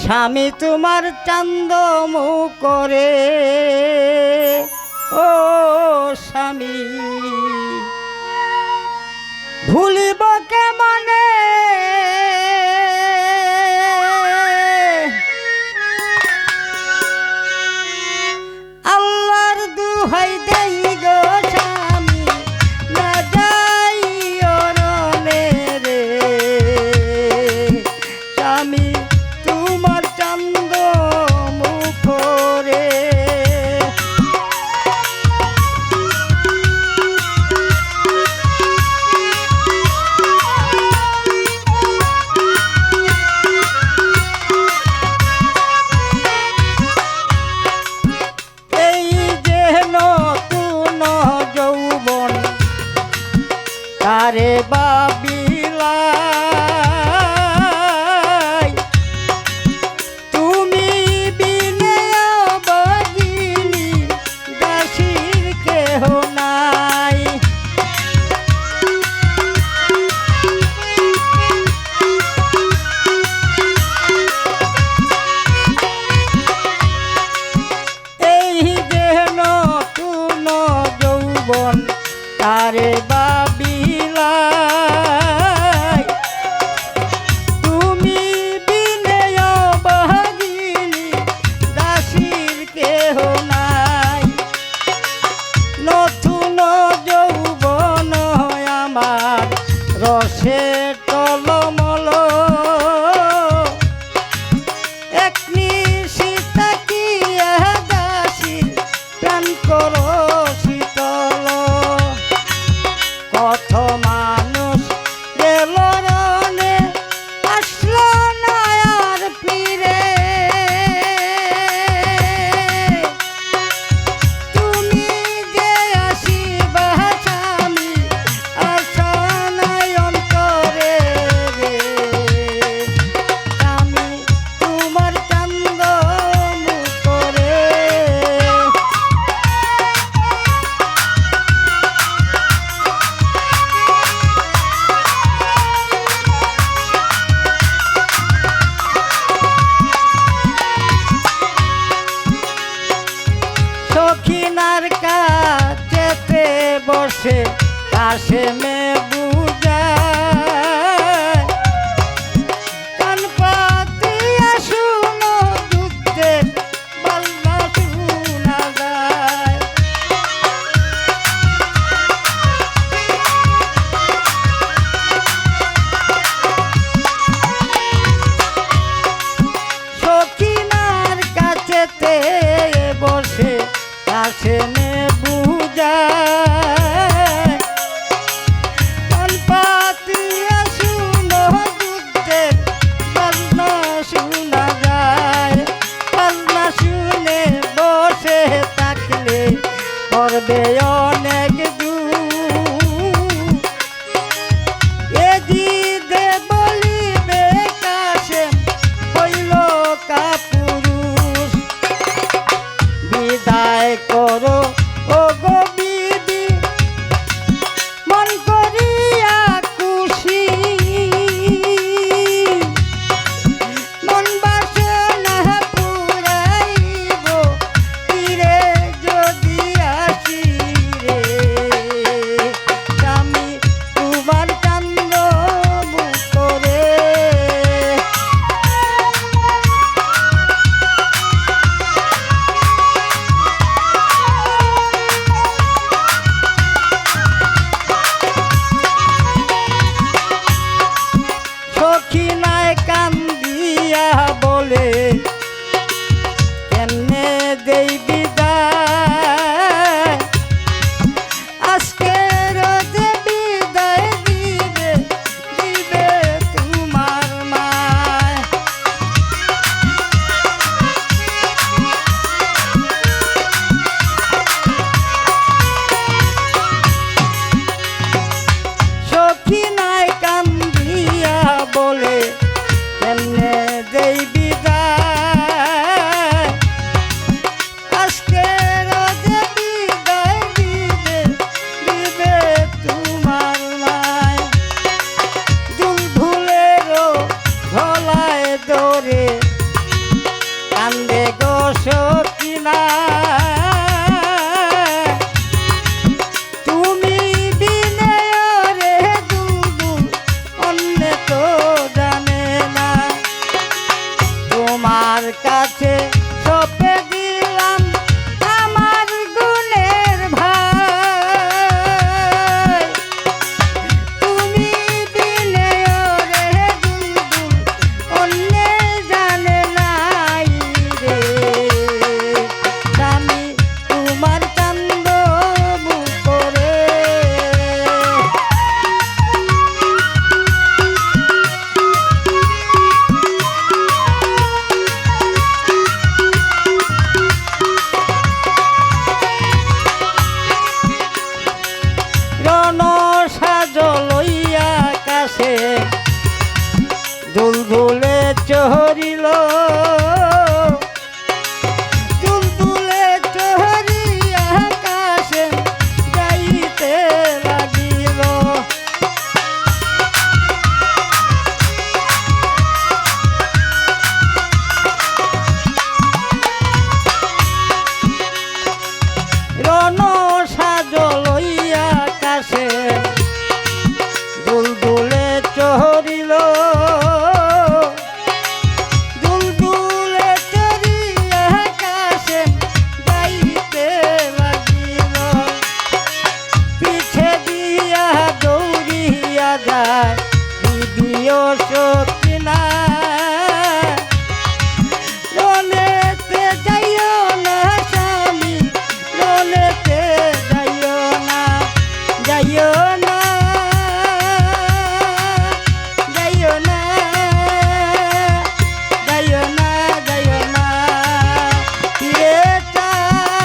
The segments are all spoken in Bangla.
স্বামী তোমার চান্দ মুখ করে ও স্বামী ভুলিব কেমনে আল্লাহর দুহাই দেই গো স্বামী না যাইও রনে রে স্বামী তোমার চান্দ মুখ করে তারে বাবিলায় তুমি বিনে অবাগিনী দাসীর কেহ নাই এই যে নতুন যৌবন তারে বাবিলায় তুমি বিনে অবাগিনী দাসীর কেহ নাই নতুন যৌবন আমার রসে টলমল এক নিশিতা কি দাসীর প্রাণ করো শীতল কত মানুষ গেল রনে আসলো না আর ফিরে তুমি যে আসিবা স্বামী আশা নাই অন্তরে রে স্বামী তোমার চান্দ মুখ করে সখিনার কাছেতে বসে কাছে মে বুঝায় কান পাতিয়া শুনো যুদ্ধের বাল্লা শোনা যায় সখিনার কাছেতে বসে কাছে নে বুঝায় তোমার কাছে সপে দিলাম আমার গুণের ভাই তুমি দিলে ওরে দুলদুল অন্যে জানে নাই রে আমি তোমার কান্দ মুখ করে দুলদুলে চহরিল দুলদুলে চহরিয়া আকাশে যাইতে লাগিল রণ সাজ লইয়া আকাশে দুলদুলে চহরিল রনেতে যাইও না স্বামী রনেতে যাইও না যাইও না যাইও না যাইও না যাইও না ফিরে চাও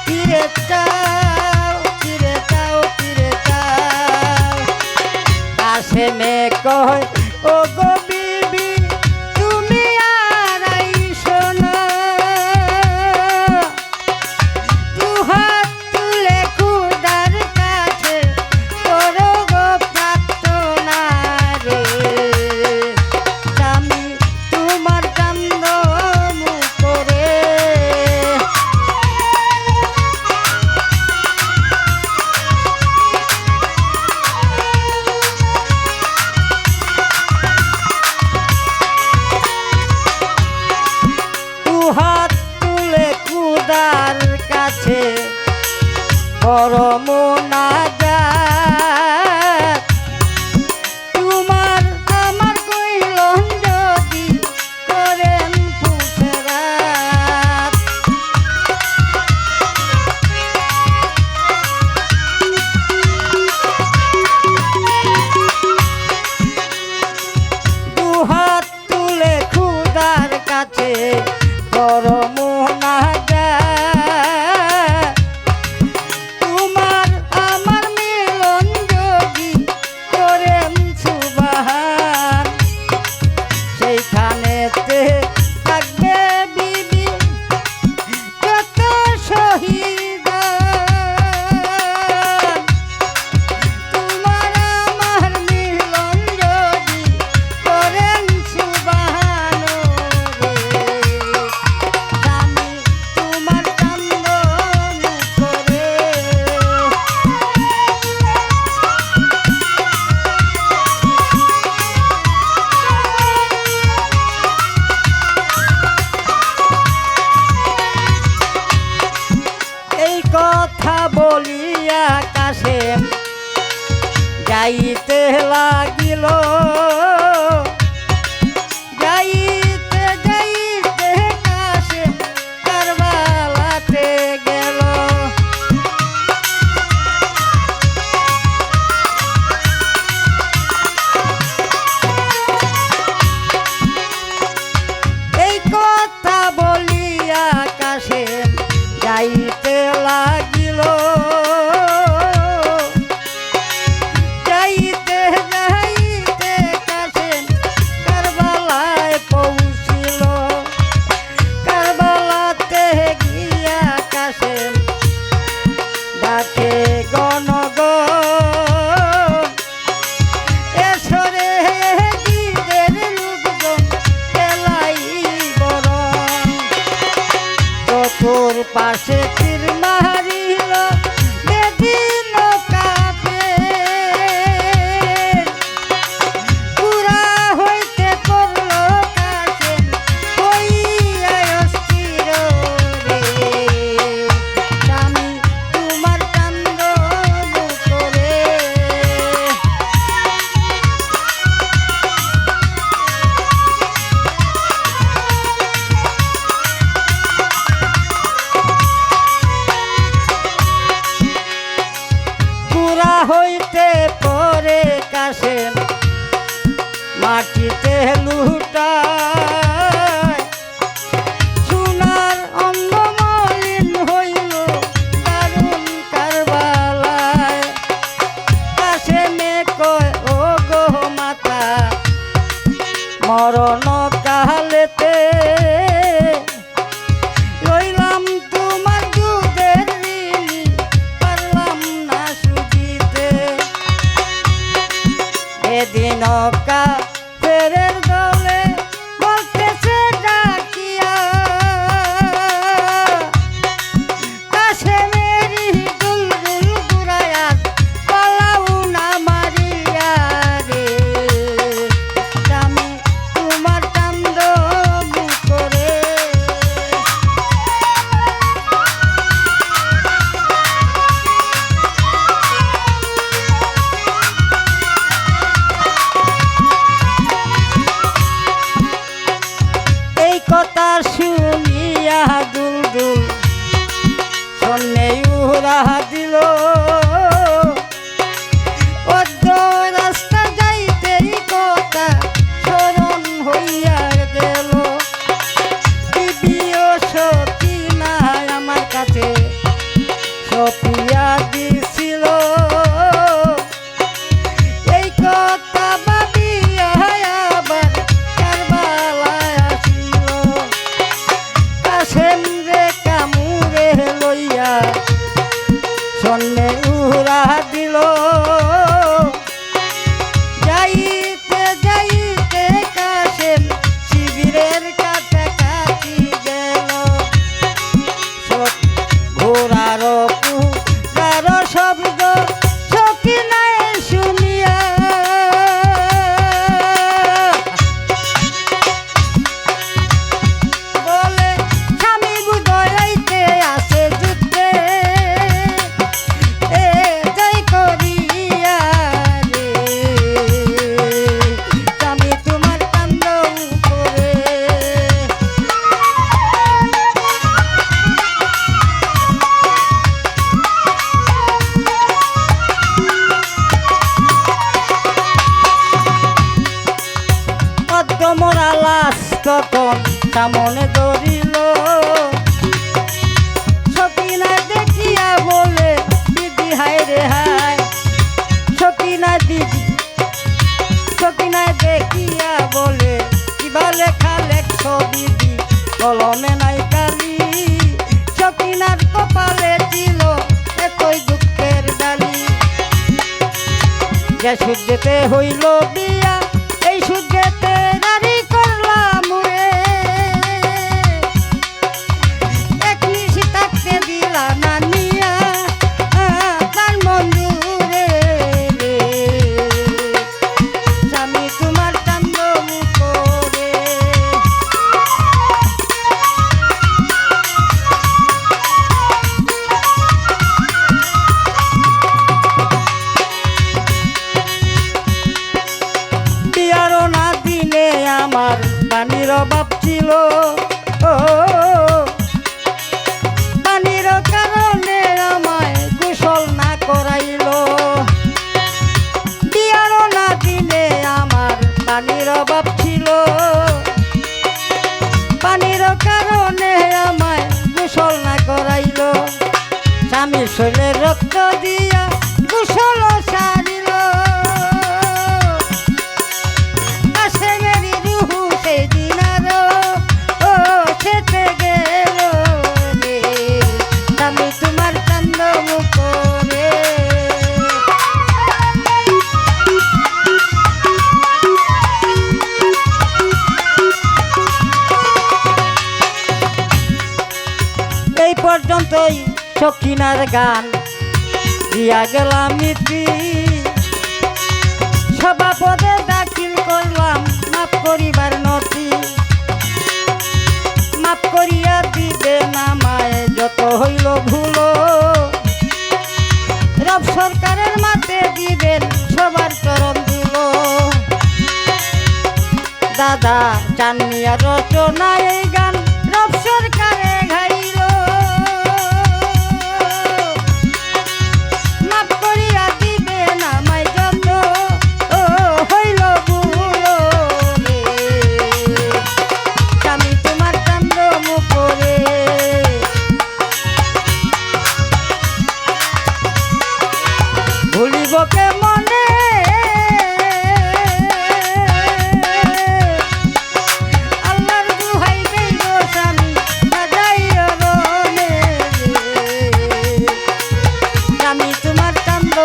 ফিরে চাও ফিরে চাও ফিরে চাও আসে মে কয় ও গো বিবি তুমি আর আইসো না দুহাত তুলে খুদার কাছে করো গো প্রার্থনা রে আমি তোমার কান্দ মুখ করে হাত তুলে খুদার কাছে পরম নাজাত তোমার আমার কইলন যদি করেন পুষরাত দুহাত তুলে খুদার কাছে পরম নাজাত তোমার আমার মিলন যদি করেন সুবহান সেইখানেতে থাকবে বিবি যত শহীদ তোমার আমার মিলন যদি করেন সুবহান রে আমি তোমার কান্দ মুখ করে এই কথা বলিয়া কাছে যাইতে লাগিল যাইতে যাইতে কাছে কারবালাতে গেল এই কথা বলিয়া কাছে যাইতে লাগিল যাইতে যাইতে কাছে কারবালায় পৌঁছিল কারবালাতে গিয়া কাছে ডাকে গণগণ এসরে দিদের লোকজন পেলাই বরণ তোর পাশে তীর মারিল বেদিন কাপে পুরা হইতে করল কাছে কথা শুনিয়া দুলদুল সন্নে উড়া দিল। অর্ধ রাস্তা যাইতেই কথা স্মরণ হইয়া গেল। বিবিও সতী না আমার কাছে সপিয়া দিছিল। এই কথা ভাবিয়া আবার কারবালায় আসিল। কাশেম রে কামুরে লইয়া সন্নে উড়া দিল। যাইতে যাইতে কাশেম শিবিরের কাছাকাছি গেল। ঘোড়ার পুরার শব্দ সখিনায় শুনিয়া বলে স্বামী বুঝাইতে আসে যুদ্ধে। এ জয় করিয়া রে স্বামী তোমার কান্দ উপরে। মোরা লাশ তখন সামনে ধরিল। সকিনা দেখিয়া বলে দিদি হায় রে হায়। সকিনা দিদি সকিনা দেখিয়া বলে কিবা লেখা লেখ দিদি কলমে নাই কালি। সকিনার কপালে ছিল এতই দুঃখের ডালি। যে সূর্যেতে হইল বিয়া এই সূর্যেতে নারী করলাম রে। এক নিশি থাকতে দিলা না নিয়া তার মঞ্জুরে রে স্বামী তোমার কান্দ মুখরে। বিয়ারও না দিলে আমার পানির অভাব ছিল। ও পানির কারণে আমায় গোসল না করাইল। বিয়ারও না দিলে আমার পানির অভাব ছিল। পানির কারণে আমায় গোসল না করাইল। স্বামীর শরীরে রক্ত দিয়া গোসল সারিল। কাশেমেরি রুহু সেই দিন আরো সেতে গেল রে স্বামী তোমার কান্দ মুখরে। এই পর্যন্তই সখিনার গান দিয়া গেলাম ইতি। সভাপদে দাখিল করলাম মাফ করিবার নথি। মাফ করিয়া দিবে নামায় যত হইল ভুল। রব সরকারের মাঠে দিবেন সবার চরণ দুল। দাদা চানমিয়া রচনা এই গান রব সরকারে গাইল। মাফ করিয়া দিবে নামায় যত হইল ভুল রে স্বামী তোমার কান্দ মুখরে। ভুলিব কে মনে আল্লাহর দুহাই দেই গো স্বামী সাজাইও রনে রে স্বামী তোমার কান্দ